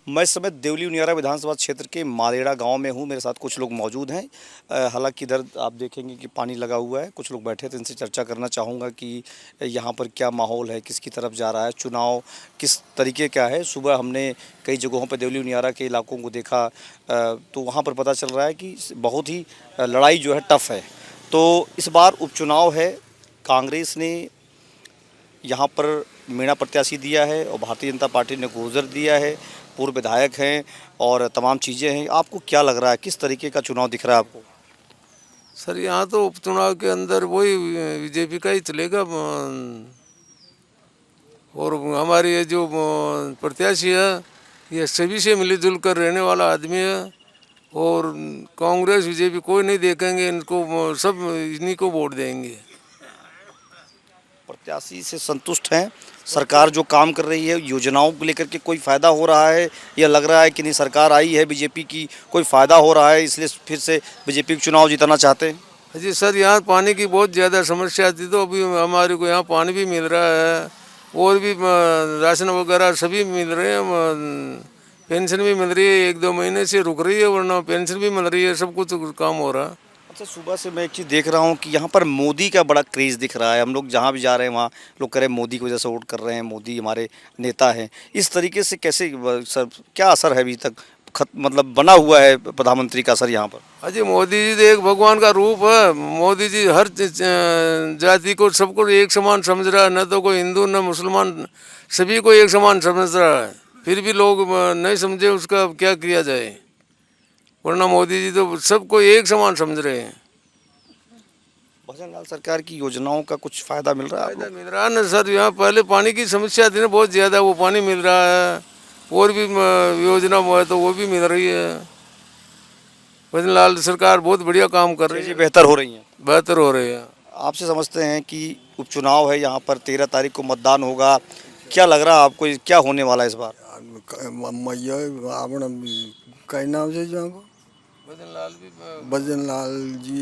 मैं इस समय देवली उनियारा विधानसभा क्षेत्र के मालेड़ा गांव में हूं। मेरे साथ कुछ लोग मौजूद हैं। हालांकि इधर आप देखेंगे कि पानी लगा हुआ है। कुछ लोग बैठे थे, इनसे चर्चा करना चाहूँगा कि यहां पर क्या माहौल है, किसकी तरफ जा रहा है, चुनाव किस तरीके का है। सुबह हमने कई जगहों पर देवली उनियारा के इलाकों को देखा, तो वहाँ पर पता चल रहा है कि बहुत ही लड़ाई जो है टफ है। तो इस बार उपचुनाव है, कांग्रेस ने यहाँ पर मीणा प्रत्याशी दिया है और भारतीय जनता पार्टी ने गुर्जर दिया है, पूर्व विधायक हैं और तमाम चीज़ें हैं। आपको क्या लग रहा है, किस तरीके का चुनाव दिख रहा है आपको? सर यहाँ तो उपचुनाव के अंदर वही बीजेपी का ही चलेगा। और हमारे ये जो प्रत्याशी है ये सभी से मिलजुल कर रहने वाला आदमी है। और कांग्रेस बीजेपी कोई नहीं देखेंगे, इनको सब इन्हीं को वोट देंगे। प्रत्याशी से संतुष्ट हैं? सरकार जो काम कर रही है, योजनाओं को लेकर के कोई फ़ायदा हो रहा है या लग रहा है कि नहीं सरकार आई है बीजेपी की, कोई फ़ायदा हो रहा है इसलिए फिर से बीजेपी को चुनाव जिताना चाहते हैं? जी सर, यहाँ पानी की बहुत ज़्यादा समस्या थी, तो अभी हमारे को यहाँ पानी भी मिल रहा है और भी राशन वगैरह सभी मिल रहे हैं। पेंशन भी मिल रही है, 1-2 महीने से रुक रही है, वरना पेंशन भी मिल रही है, सब कुछ काम हो रहा है। अच्छा, सुबह से मैं एक चीज़ देख रहा हूँ कि यहाँ पर मोदी का बड़ा क्रेज़ दिख रहा है। हम लोग जहाँ भी जा रहे हैं वहाँ लोग कह रहे हैं मोदी की वजह से वोट कर रहे हैं, मोदी हमारे नेता हैं। इस तरीके से कैसे सर, क्या असर है अभी तक मतलब बना हुआ है प्रधानमंत्री का असर यहाँ पर? अजय मोदी जी तो एक भगवान का रूप है। मोदी जी हर जाति को सबको एक समान समझ रहा है, न तो कोई हिंदू न मुसलमान, सभी को एक समान समझ रहा है। फिर भी लोग नहीं समझे, उसका क्या किया जाए, वरना मोदी जी तो सबको एक समान समझ रहे हैं। भजन लाल सरकार की योजनाओं का कुछ फ़ायदा मिल रहा है? फायदा मिल रहा है ना सर। यहाँ पहले पानी की समस्या थी ना बहुत ज़्यादा, वो पानी मिल रहा है। और भी योजना है तो वो भी मिल रही है। भजन लाल सरकार बहुत बढ़िया काम कर रही है, बेहतर हो रही हैं, बेहतर हो रही है। आपसे समझते हैं कि उपचुनाव है, यहाँ पर 13 तारीख को मतदान होगा। क्या लग रहा है आपको, क्या होने वाला है इस बार? कई नाम से जो भजन लाल जी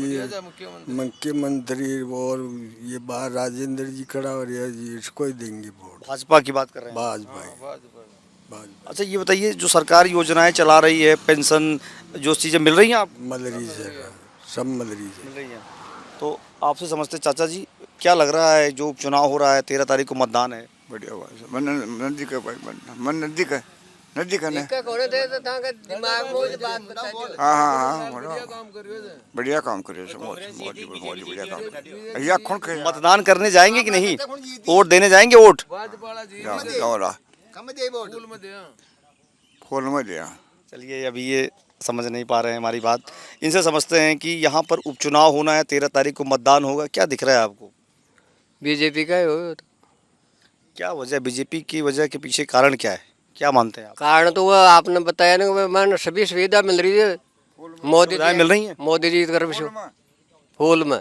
मुख्यमंत्री, और ये बाहर राजेंद्र जी खड़ा हो रहा है जी, इसको ही देंगे वोट। भाजपा की बात कर रहे हैं? भाजपा। अच्छा, ये बताइए जो सरकार योजनाएं चला रही है, पेंशन जो चीज़ें मिल रही हैं आप? मदरी से सब मदरी से मिल रही हैं। तो आपसे समझते चाचा जी, क्या लग रहा है जो उपचुनाव हो रहा है, 13 तारीख को मतदान है? बढ़िया बात है। मन नजदीक है भाई, मन नजदीक है, नजदीक है ना। हाँ, बढ़िया काम करे, बढ़िया काम करे। या कौन करे? मतदान करने जाएंगे कि नहीं? वोट देने जाएंगे? वोट फूल में दिया। चलिए, अभी ये समझ नहीं पा रहे हैं हमारी बात। इनसे समझते हैं कि यहाँ पर उपचुनाव होना है, 13 तारीख को मतदान होगा। क्या दिख रहा है आपको? बीजेपी का हो। क्या वजह, बीजेपी की वजह के पीछे कारण क्या है, क्या मानते हैं आप? कारण तो वह आपने बताया ना, मान सभी सुविधा मिल रही है। मोदी जी मिल रही है, मोदी जी की तरफ से फूल में।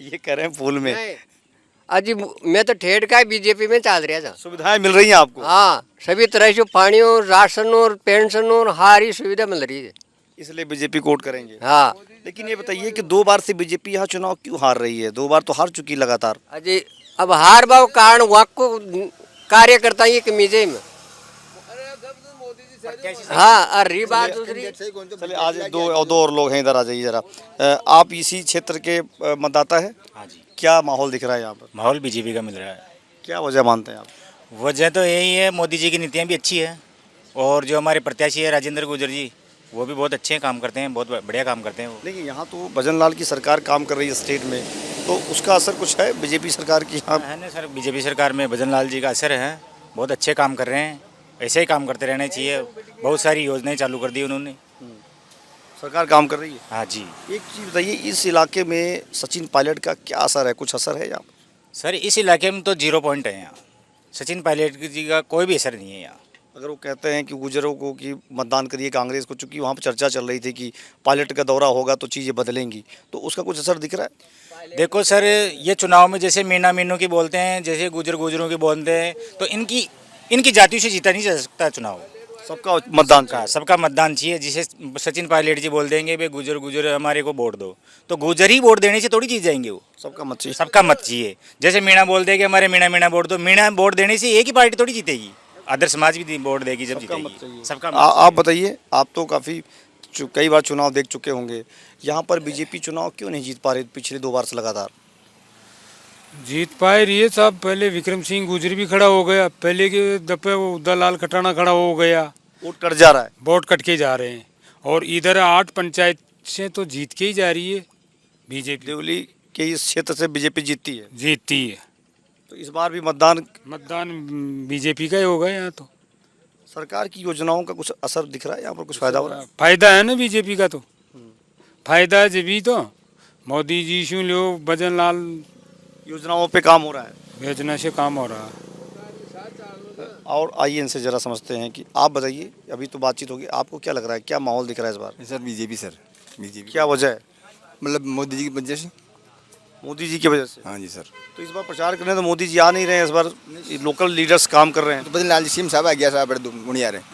ये कह रहे हैं फूल में। अजी मैं तो ठेठ का बीजेपी में चल रहा था। सुविधाएं मिल रही हैं आपको? हाँ, सभी तरह से पानी और राशन और पेंशन और हारी सुविधा मिल रही है, इसलिए बीजेपी को वोट करेंगे। हाँ। लेकिन ये बताइए कि 2 बार से बीजेपी यहाँ चुनाव क्यों हार रही है? 2 बार तो हार चुकी लगातार। अजी अब हार भाव कारण वहाँ को कार्यकर्ता ये कमीजे में। हाँ, और रही बात दूसरी। चलिए, आज दो और लोग हैं, इधर आ जाइए जरा। आप इसी क्षेत्र के मतदाता हैं? हाँ जी। क्या माहौल दिख रहा है यहाँ पर? माहौल बीजेपी का मिल रहा है। क्या वजह मानते हैं आप? वजह तो यही है, मोदी जी की नीतियाँ भी अच्छी है और जो हमारे प्रत्याशी है राजेंद्र गुर्जर जी, वो भी बहुत अच्छे काम करते हैं, बहुत बढ़िया काम करते हैं वो। देखिए, यहाँ तो भजन लाल की सरकार काम कर रही है स्टेट में, तो उसका असर कुछ है बीजेपी सरकार की यहाँ? है ना सर, बीजेपी सरकार में भजन लाल जी का असर है, बहुत अच्छे काम कर रहे हैं। ऐसे ही काम करते रहना चाहिए। बहुत सारी योजनाएं चालू कर दी उन्होंने, सरकार काम कर रही है। हाँ जी। एक चीज़ बताइए, इस इलाके में सचिन पायलट का क्या असर है, कुछ असर है यहाँ? सर इस इलाके में तो 0 पॉइंट है यहाँ। सचिन पायलट जी का कोई भी असर नहीं है यहाँ। अगर वो कहते हैं कि गुजरों को कि मतदान करिए कांग्रेस को, चूँकि वहाँ पर चर्चा चल रही थी कि पायलट का दौरा होगा तो चीज़ें बदलेंगी, तो उसका कुछ असर दिख रहा है? देखो सर, ये चुनाव में जैसे मीना मीनू की बोलते हैं, जैसे गुजरों की बोलते हैं, तो इनकी जातियों से जीता नहीं जा सकता चुनाव। सबका मतदान का सबका मतदान चाहिए। जिसे सचिन पायलट जी बोल देंगे भाई गुजर हमारे को वोट दो, तो गुजर ही वोट देने से थोड़ी जीत जाएंगे वो। सबका मत चाहिए। सबका मत चाहिए। जैसे मीणा बोल देंगे हमारे मीणा वोट दो, मीणा वोट देने से एक ही पार्टी थोड़ी जीतेगी। अदर समाज भी वोट देगी जब सबका मत जीतेगी चाहिए। सबका आप बताइए, आप तो काफ़ी कई बार चुनाव देख चुके होंगे, यहाँ पर बीजेपी चुनाव क्यों नहीं जीत पा रही पिछले 2 बार से लगातार? जीत पाए रही है साहब। पहले विक्रम सिंह गुजर भी खड़ा हो गया, पहले के दफे वो उदयलाल खटाना खड़ा हो गया, वोट कट जा रहा है। वोट कट के जा रहे हैं। और इधर 8 पंचायत से तो जीत के ही जा रही है बीजेपी, देवली के इस क्षेत्र से बीजेपी जीतती है, जीतती है। तो इस बार भी मतदान बीजेपी का ही होगा यहाँ तो। सरकार की योजनाओं का कुछ असर दिख रहा है, यहाँ पर कुछ फायदा हो रहा है? फायदा है ना बीजेपी का, तो फायदा है जब भी तो मोदी जी शू लो भजन लाल योजनाओं पे काम हो रहा है योजना से काम हो रहा है। और आइए इनसे जरा समझते हैं कि आप बताइए, अभी तो बातचीत होगी, आपको क्या लग रहा है, क्या माहौल दिख रहा है इस बार? Sir BJP, sir BJP. क्या वजह है? मतलब मोदी जी की वजह से। मोदी जी की वजह से? हाँ जी सर। तो इस बार प्रचार करने तो मोदी जी आ नहीं रहे हैं, इस बार लोकल लीडर्स काम कर रहे हैं। तो भजन लाल जी सीएम साहब आ गया साहब, बड़े मुड़ी आ रहे हैं।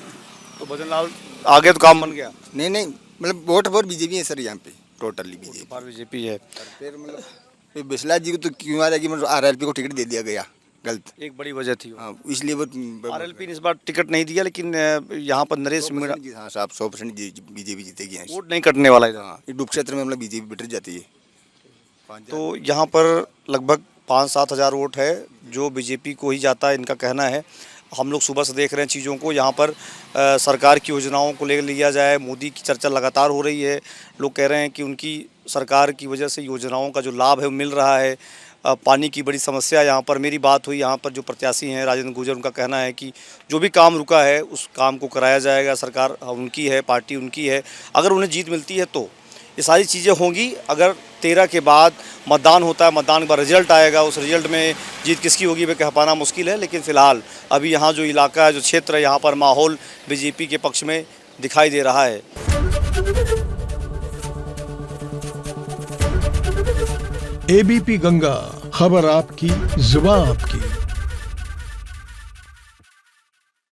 तो भजन लाल आगे तो काम बन गया। नहीं नहीं, मतलब वोट फॉर बीजेपी है सर यहाँ पे, टोटली बीजेपी है। फिर मतलब बिस्ला जी को तो क्यों आ रहा है कि मतलब RLP को टिकट दे दिया गया, गलत। एक बड़ी वजह थी। हाँ, इसलिए वो RLP ने इस बार टिकट नहीं दिया, लेकिन यहाँ पर नरेश मीणा, हाँ साहब 100% बीजेपी जीतेगी यहाँ से। वोट नहीं कटने वाला इधर। हाँ, ये डूब क्षेत्र में मतलब बीजेपी बिटर जाती है। तो यहाँ पर लगभग 5-7 हज़ार वोट है जो बीजेपी को ही जाता है, इनका कहना है। हम लोग सुबह से देख रहे हैं चीज़ों को, यहाँ पर सरकार की योजनाओं को लेकर लिया जाए, मोदी की चर्चा लगातार हो रही है। लोग कह रहे हैं कि उनकी सरकार की वजह से योजनाओं का जो लाभ है वो मिल रहा है। पानी की बड़ी समस्या यहाँ पर, मेरी बात हुई यहाँ पर जो प्रत्याशी हैं राजेंद्र गुर्जर, उनका कहना है कि जो भी काम रुका है उस काम को कराया जाएगा। सरकार उनकी है, पार्टी उनकी है, अगर उन्हें जीत मिलती है तो ये सारी चीज़ें होंगी। अगर 13 के बाद मतदान होता है, मतदान के बाद रिजल्ट आएगा, उस रिजल्ट में जीत किसकी होगी वह कह पाना मुश्किल है। लेकिन फ़िलहाल अभी यहाँ जो इलाका है, जो क्षेत्र है, यहाँ पर माहौल बीजेपी के पक्ष में दिखाई दे रहा है। ABP गंगा, खबर आपकी, जुबान आपकी।